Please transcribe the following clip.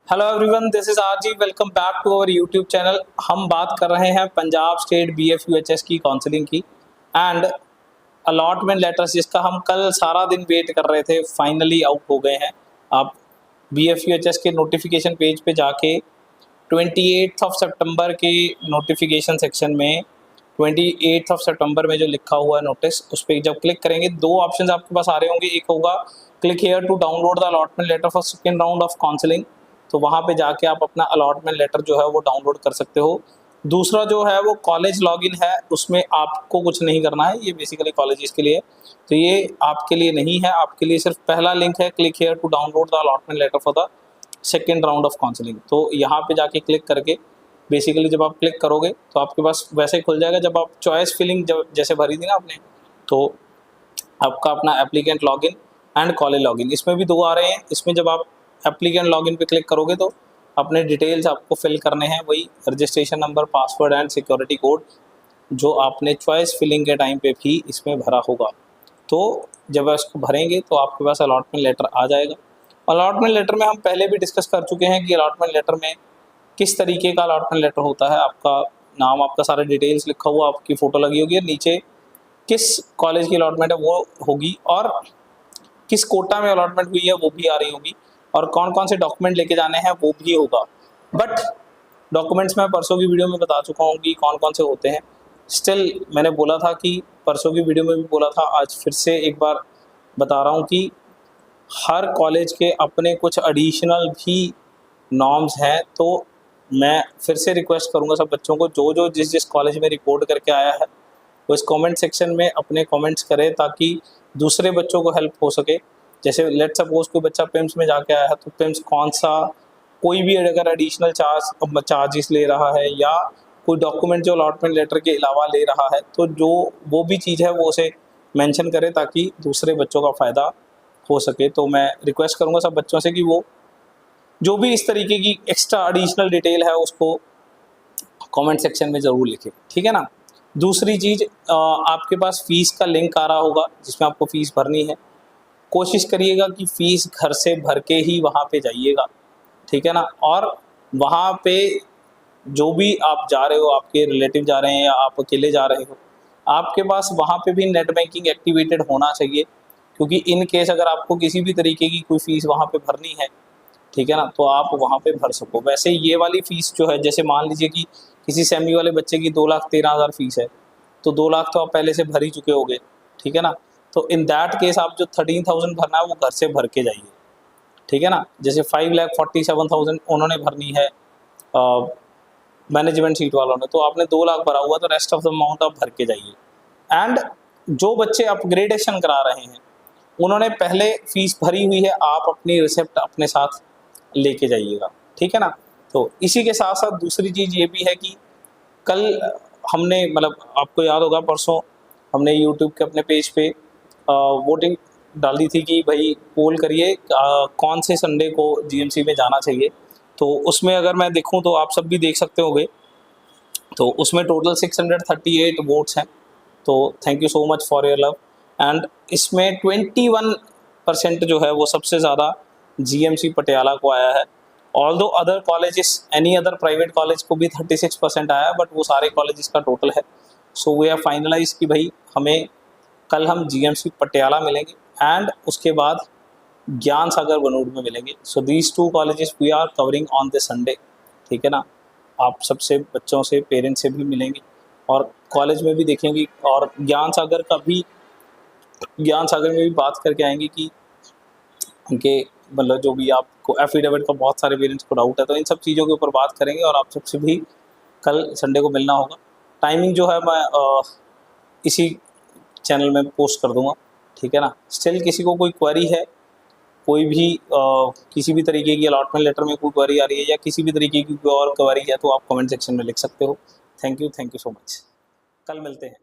Hello everyone, this is RG. Welcome back to our YouTube channel. हम बात कर रहे हैं पंजाब स्टेट बीएफयूएचएस की काउंसलिंग की एंड अलॉटमेंट लेटर्स, जिसका हम कल सारा दिन वेट कर रहे थे, फाइनली आउट हो गए हैं। आप बीएफयूएचएस के नोटिफिकेशन पेज पे जाके 28 सितंबर के नोटिफिकेशन सेक्शन में 28 सितंबर में जो लिखा हुआ है नोटिस, उस पर जब क्लिक करेंगे दो ऑप्शन आपके पास आ रहे होंगे। एक होगा click here to download the allotment letter for second round of counselling, तो वहाँ पे जाके आप अपना अलॉटमेंट लेटर जो है वो डाउनलोड कर सकते हो। दूसरा जो है वो कॉलेज लॉगिन है, उसमें आपको कुछ नहीं करना है, ये बेसिकली कॉलेजेस के लिए, तो ये आपके लिए नहीं है। आपके लिए सिर्फ पहला लिंक है, click here to download the allotment letter for the second round of counselling. तो यहाँ पे जाके क्लिक करके बेसिकली जब आप क्लिक करोगे तो आपके पास वैसे ही खुल जाएगा। जब आप चॉइस फिलिंग जब जैसे भरी थी ना आपने, तो आपका अपना applicant login and college login, इसमें भी दो आ रहे हैं। इसमें जब आप एप्लीकेंट लॉगिन पे क्लिक करोगे तो अपने डिटेल्स आपको फिल करने हैं, वही registration number, password and security code जो आपने चॉइस फिलिंग के टाइम पे भी इसमें भरा होगा। तो जब इसको भरेंगे तो आपके पास अलॉटमेंट लेटर आ जाएगा। अलॉटमेंट लेटर में हम पहले भी डिस्कस कर चुके हैं कि अलॉटमेंट लेटर में किस तरीके का अलॉटमेंट लेटर होता है। आपका नाम, आपका सारा डिटेल्स लिखा हुआ, आपकी फ़ोटो लगी होगी, नीचे किस कॉलेज की अलॉटमेंट है वो होगी और किस कोटा में अलॉटमेंट हुई है वो भी आ रही होगी, और कौन कौन से डॉक्यूमेंट लेके जाने हैं वो भी होगा। बट डॉक्यूमेंट्स मैं परसों की वीडियो में बता चुका हूँ कि कौन कौन से होते हैं। स्टिल मैंने बोला था कि परसों की वीडियो में भी बोला था, आज फिर से एक बार बता रहा हूँ कि हर कॉलेज के अपने कुछ एडिशनल भी नॉर्म्स हैं। तो मैं फिर से रिक्वेस्ट करूँगा सब बच्चों को, जो जो जिस जिस कॉलेज में रिपोर्ट करके आया है वो इस कमेंट सेक्शन में अपने कमेंट्स करें, ताकि दूसरे बच्चों को हेल्प हो सके। जैसे लेट सपोज कोई बच्चा पिम्स में जाके आया है, तो पिम्स कौन सा, कोई भी अगर एडिशनल चार्जेस ले रहा है या कोई डॉक्यूमेंट जो अलॉटमेंट लेटर के अलावा ले रहा है, तो जो वो भी चीज़ है वो उसे मेंशन करे ताकि दूसरे बच्चों का फ़ायदा हो सके। तो मैं रिक्वेस्ट करूँगा सब बच्चों से कि वो जो भी इस तरीके की एक्स्ट्रा एडिशनल डिटेल है उसको कमेंट सेक्शन में ज़रूर लिखें, ठीक है ना। दूसरी चीज़, आपके पास फ़ीस का लिंक आ रहा होगा जिसमें आपको फ़ीस भरनी है। कोशिश करिएगा कि फ़ीस घर से भर के ही वहाँ पे जाइएगा, ठीक है ना। और वहाँ पे जो भी आप जा रहे हो, आपके रिलेटिव जा रहे हैं या आप अकेले जा रहे हो, आपके पास वहाँ पे भी नेट बैंकिंग एक्टिवेटेड होना चाहिए, क्योंकि इन केस अगर आपको किसी भी तरीके की कोई फ़ीस वहाँ पे भरनी है, ठीक है ना, तो आप वहाँ पे भर सको। वैसे ये वाली फ़ीस जो है, जैसे मान लीजिए कि किसी सेमी वाले बच्चे की 2,13,000 फ़ीस है, तो 2 लाख तो आप पहले से भर ही चुके होगे, ठीक है ना। तो इन दैट केस आप जो 13,000 भरना है वो घर से भर के जाइए, ठीक है ना। जैसे 5,47,000 उन्होंने भरनी है मैनेजमेंट सीट वालों ने, तो आपने 2 लाख भरा हुआ, तो रेस्ट ऑफ द अमाउंट आप भर के जाइए। एंड जो बच्चे अपग्रेडेशन करा रहे हैं उन्होंने पहले फ़ीस भरी हुई है, आप अपनी रिसिप्ट अपने साथ लेके जाइएगा, ठीक है ना। तो इसी के साथ साथ दूसरी चीज़ ये भी है कि कल हमने, मतलब आपको याद होगा, परसों हमने यूट्यूब के अपने पेज पे वोटिंग डाली थी कि भाई पोल करिए कौन से संडे को जीएमसी में जाना चाहिए। तो उसमें अगर मैं देखूं तो आप सब भी देख सकते होंगे, तो उसमें टोटल 638 वोट्स हैं। तो thank you so much for your love. And इसमें 21% जो है वो सबसे ज़्यादा जीएमसी पटियाला को आया है। Although other colleges, any other private college को भी 36% आया है, बट वो सारे कॉलेजेस का टोटल है। सो वी हैव फाइनलाइज कि भाई हमें कल हम जीएमसी पटियाला मिलेंगे एंड उसके बाद ज्ञान सागर बनूड़ में मिलेंगे। So these two colleges we are covering on the Sunday, ठीक है ना। आप सबसे बच्चों से, पेरेंट्स से भी मिलेंगे और कॉलेज में भी देखेंगे, और ज्ञान सागर में भी बात करके आएंगे कि उनके, मतलब जो भी आपको एफिडेविट का बहुत सारे पेरेंट्स को डाउट है, तो इन सब चीज़ों के ऊपर बात करेंगे और आप सबसे भी कल संडे को मिलना होगा। टाइमिंग जो है मैं इसी चैनल में पोस्ट कर दूंगा, ठीक है ना। स्टिल किसी को कोई क्वेरी है, कोई भी किसी भी तरीके की अलॉटमेंट लेटर में कोई क्वेरी आ रही है या किसी भी तरीके की कोई और क्वेरी है, तो आप कमेंट सेक्शन में लिख सकते हो। Thank you so much. कल मिलते हैं।